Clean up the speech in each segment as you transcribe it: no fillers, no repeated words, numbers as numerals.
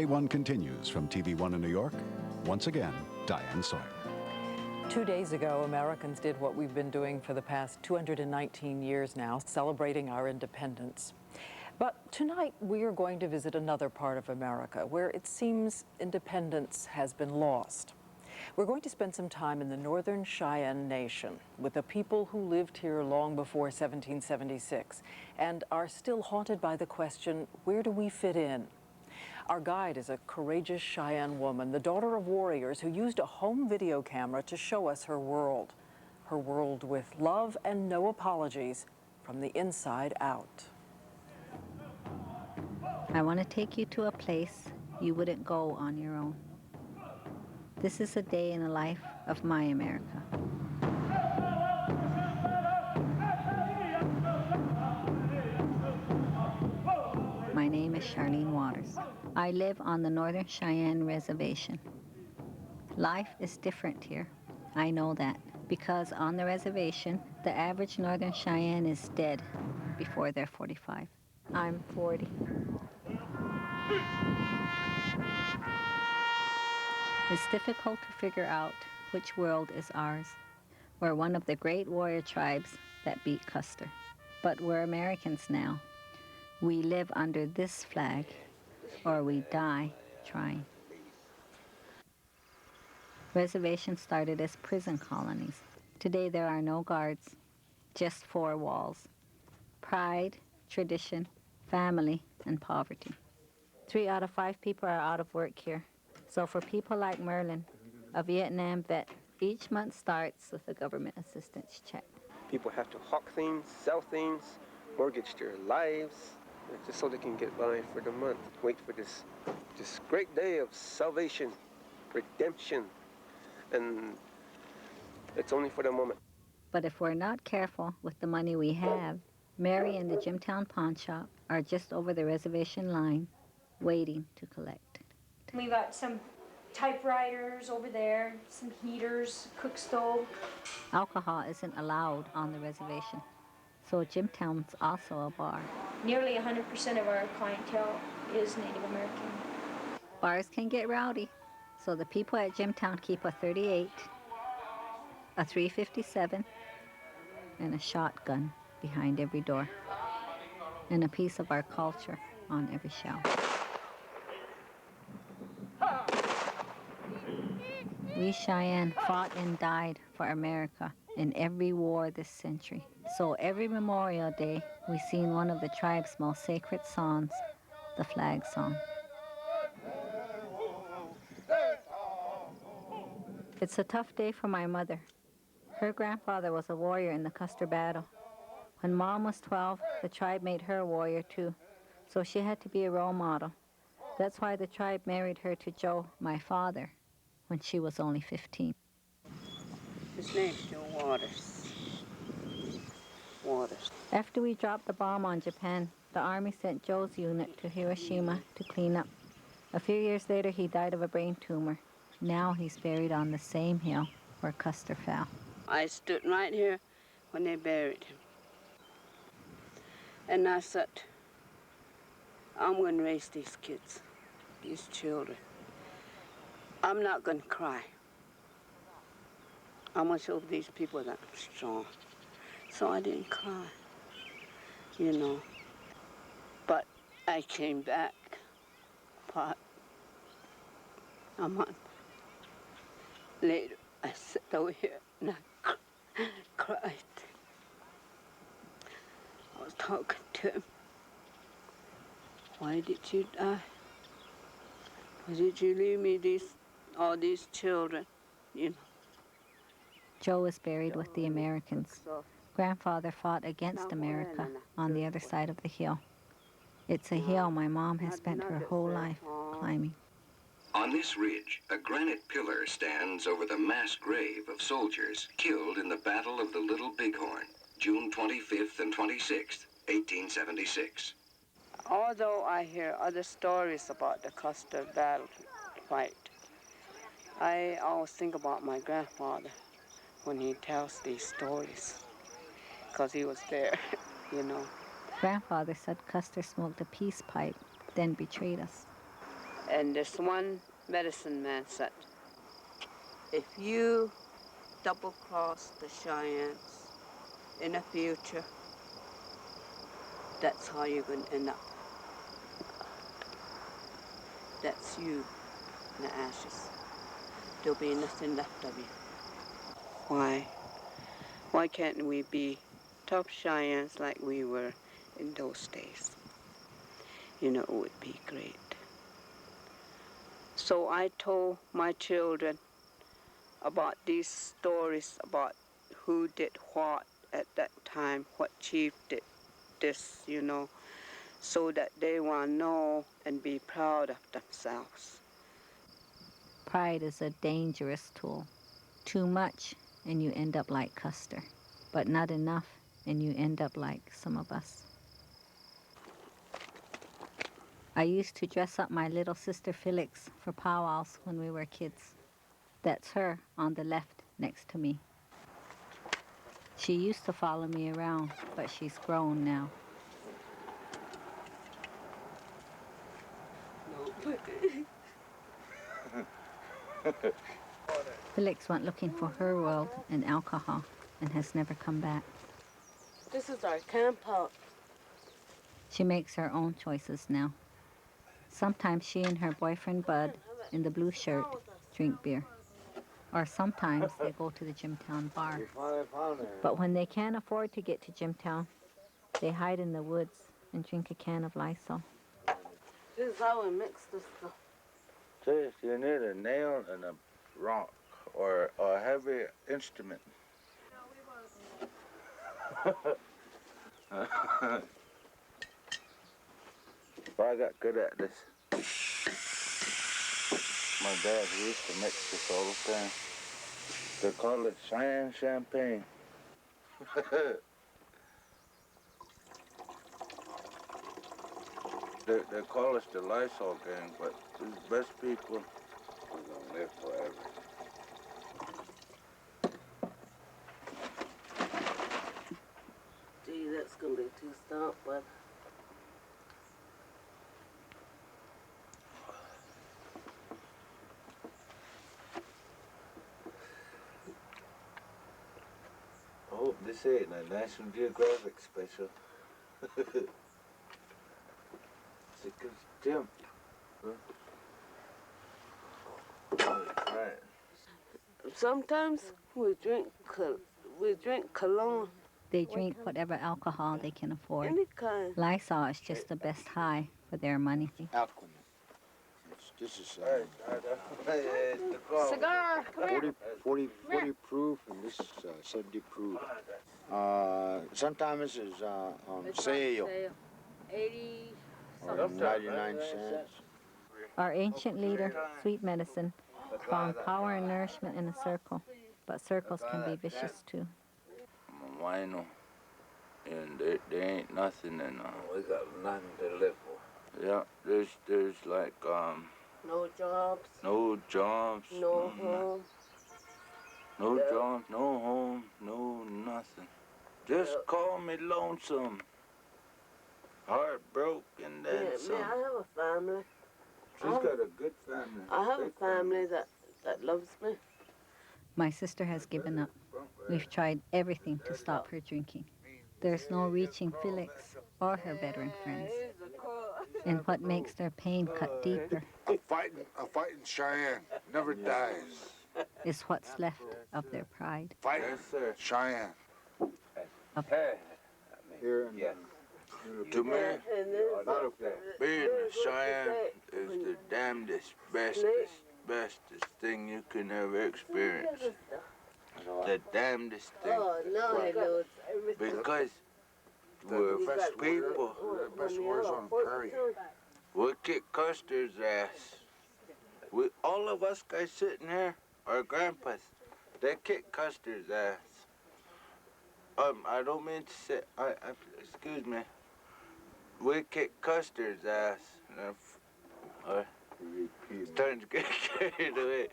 DayOne continues from TV1 in New York. Once again, Diane Sawyer. 2 days ago, Americans did what we've been doing for the past 219 years now, celebrating our independence. But tonight, we are going to visit another part of America where it seems independence has been lost. We're going to spend some time in the Northern Cheyenne Nation with the people who lived here long before 1776 and are still haunted by the question, where do we fit in? Our guide is a courageous Cheyenne woman, the daughter of warriors who used a home video camera to show us her world with love and no apologies from the inside out. I want to take you to a place you wouldn't go on your own. This is a day in the life of my America. My name is Charlene Waters. I live on the Northern Cheyenne Reservation. Life is different here. I know that because on the reservation, the average Northern Cheyenne is dead before they're 45. I'm 40. It's difficult to figure out which world is ours. We're one of the great warrior tribes that beat Custer. But we're Americans now. We live under this flag, or we die trying. Reservations started as prison colonies. Today there are no guards, just 4 walls. Pride, tradition, family, and poverty. 3 out of 5 people are out of work here. So for people like Merlin, a Vietnam vet, each month starts with a government assistance check. People have to hawk things, sell things, mortgage their lives, just so they can get by for the month. Wait for this great day of salvation, redemption, and it's only for the moment. But if we're not careful with the money we have, Mary and the Jimtown pawn shop are just over the reservation line, waiting to collect. We got some typewriters over there, some heaters, cook stove. Alcohol isn't allowed on the reservation, so Jimtown's also a bar. Nearly 100% of our clientele is Native American. Bars can get rowdy, so the people at Jimtown keep a .38, a .357, and a shotgun behind every door, and a piece of our culture on every shelf. We Cheyenne fought and died for America in every war this century. So every Memorial Day, we sing one of the tribe's most sacred songs, the flag song. It's a tough day for my mother. Her grandfather was a warrior in the Custer battle. When Mom was 12, the tribe made her a warrior too, so she had to be a role model. That's why the tribe married her to Joe, my father, when she was only 15. His name's Joe Waters. After we dropped the bomb on Japan, the Army sent Joe's unit to Hiroshima to clean up. A few years later, he died of a brain tumor. Now he's buried on the same hill where Custer fell. I stood right here when they buried him. And I said, I'm going to raise these kids, these children. I'm not going to cry. I'm going to show these people that I'm strong. So I didn't cry, you know. But I came back about a month later. I sat over here and I cried. I was talking to him. Why did you die? Why did you leave me all these children, you know? Joe is buried with the Americans. Grandfather fought against America on the other side of the hill. It's a hill my mom has spent her whole life climbing. On this ridge, a granite pillar stands over the mass grave of soldiers killed in the Battle of the Little Bighorn, June 25th and 26th, 1876. Although I hear other stories about the Custer battle fight, I always think about my grandfather when he tells these stories, because he was there, you know. Grandfather said Custer smoked a peace pipe, then betrayed us. And this one medicine man said, if you double-cross the Cheyennes in the future, that's how you're going to end up. That's you in the ashes. There'll be nothing left of you. Why? Why can't we be tough Cheyennes like we were in those days? You know, it would be great. So I told my children about these stories about who did what at that time, what chief did this, you know, so that they will know and be proud of themselves. Pride is a dangerous tool. Too much and you end up like Custer, but not enough and you end up like some of us. I used to dress up my little sister Felix for powwows when we were kids. That's her on the left next to me. She used to follow me around, but she's grown now. Felix went looking for her world and alcohol and has never come back. This is our camp out. She makes her own choices now. Sometimes she and her boyfriend Bud, in the blue shirt, drink beer. Or sometimes they go to the Jimtown bar. But when they can't afford to get to Jimtown, they hide in the woods and drink a can of Lysol. This is how we mix this stuff. Says you need a nail and a rock or a heavy instrument. I got good at this. My dad used to mix this all the time. They call it Cheyenne champagne. They call us the Lysol gang, but these best people are gonna live forever. Gee, that's gonna be too stout, but I hope this ain't a National Geographic special. Sick as Jim. Huh? Right. sometimes we drink cologne, They drink whatever alcohol they can afford. any kind. Lysol is just the best high for their money. Alquin. This is Cigar, come here. 40 proof, and this is 70 proof. Sometimes this is on sale. 80 Or 99 cents. Our ancient leader, Sweet Medicine, found power and nourishment in a circle, but circles can be vicious too. I'm a wino, and there ain't nothing in we got nothing to live for. Yeah, there's like No jobs, no jobs, no home. no jobs, no home, no nothing. Just call me lonesome, heartbroken, then Me, some. I have a family. She's got a good family. I have a family that loves me. My sister has given up. We've tried everything to stop her drinking. There's no reaching Felix or her veteran friends. And what makes their pain cut deeper A fighting Cheyenne never dies. is what's left of their pride. Fighting Yes, sir. Cheyenne. Here and To me, being a Cheyenne is the damnedest, bestest thing you can ever experience. The damnedest thing. Oh, no, he knows everything. Because we're people. The best wars on the prairie. We kick Custer's ass. All of us guys sitting here, our grandpas, they kick Custer's ass. I don't mean to say, excuse me. We kick Custer's ass. It's starting to get carried away.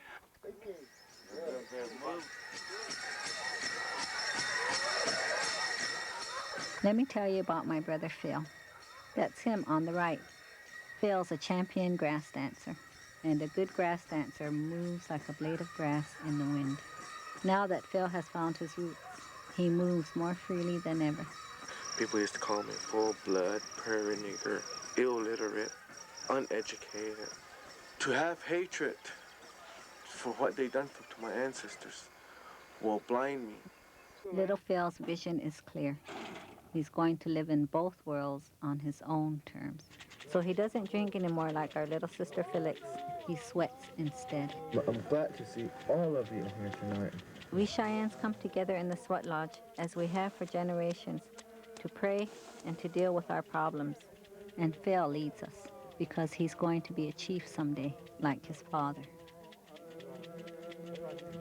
Let me tell you about my brother Phil. That's him on the right. Phil's a champion grass dancer, and a good grass dancer moves like a blade of grass in the wind. Now that Phil has found his roots, he moves more freely than ever. People used to call me full-blood, prairie nigger, illiterate, uneducated. To have hatred for what they done to my ancestors will blind me. Little Phil's vision is clear. He's going to live in both worlds on his own terms. So he doesn't drink anymore like our little sister Felix. He sweats instead. I'm glad to see all of you here tonight. We Cheyennes come together in the sweat lodge, as we have for generations, to pray and to deal with our problems. And Phil leads us, because he's going to be a chief someday, like his father.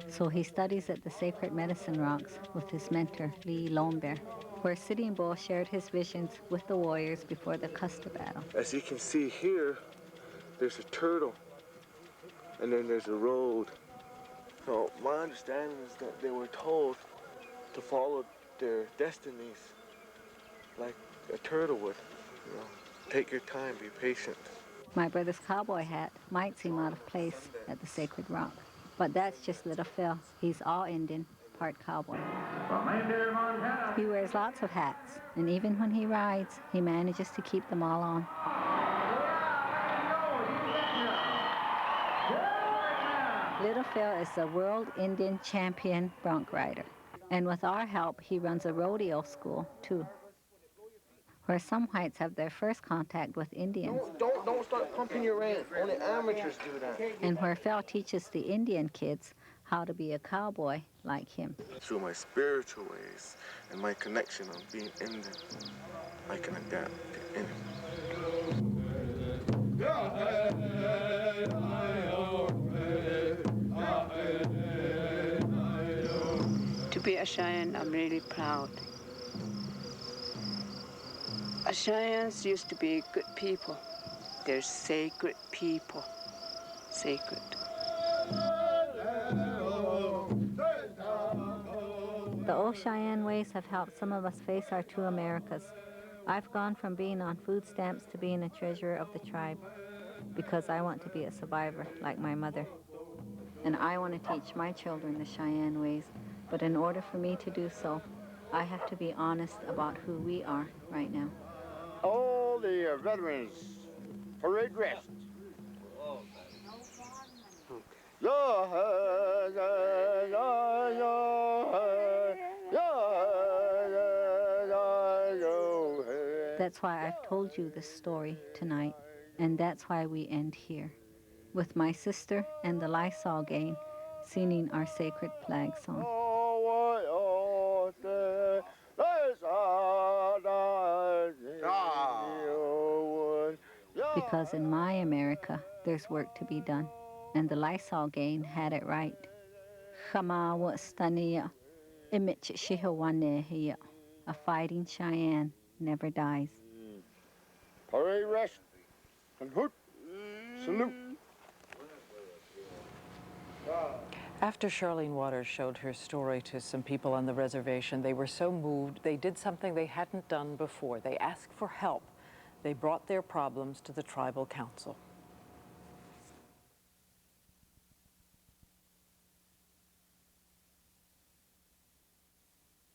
So he studies at the Sacred Medicine Rocks with his mentor, Lee Lombear, where Sitting Bull shared his visions with the warriors before the Custer battle. As you can see here, there's a turtle, and then there's a road. So my understanding is that they were told to follow their destinies like a turtle would. You know, take your time, be patient. My brother's cowboy hat might seem out of place at the Sacred Rock, but that's just little Phil. He's all Indian, part cowboy. He wears lots of hats, and even when he rides, he manages to keep them all on. Little Phil is the world Indian champion bronc rider, and with our help, he runs a rodeo school, too, where some whites have their first contact with Indians. Don't start pumping your rank. Only amateurs do that. And where Phil teaches the Indian kids how to be a cowboy like him. Through my spiritual ways and my connection on being Indian, I can adapt to anything. To be a Cheyenne, I'm really proud. Cheyennes used to be good people. They're sacred people. Sacred. The old Cheyenne ways have helped some of us face our two Americas. I've gone from being on food stamps to being a treasurer of the tribe because I want to be a survivor like my mother. And I want to teach my children the Cheyenne ways, but in order for me to do so, I have to be honest about who we are right now. All the veterans, parade rest. That's why I've told you this story tonight, and that's why we end here, with my sister and the Lysol gang singing our sacred flag song. Because in my America, there's work to be done, and the Lysol gang had it right. A fighting Cheyenne never dies. Parade rest and hoot, salute. After Charlene Waters showed her story to some people on the reservation, they were so moved, they did something they hadn't done before. They asked for help. They brought their problems to the tribal council.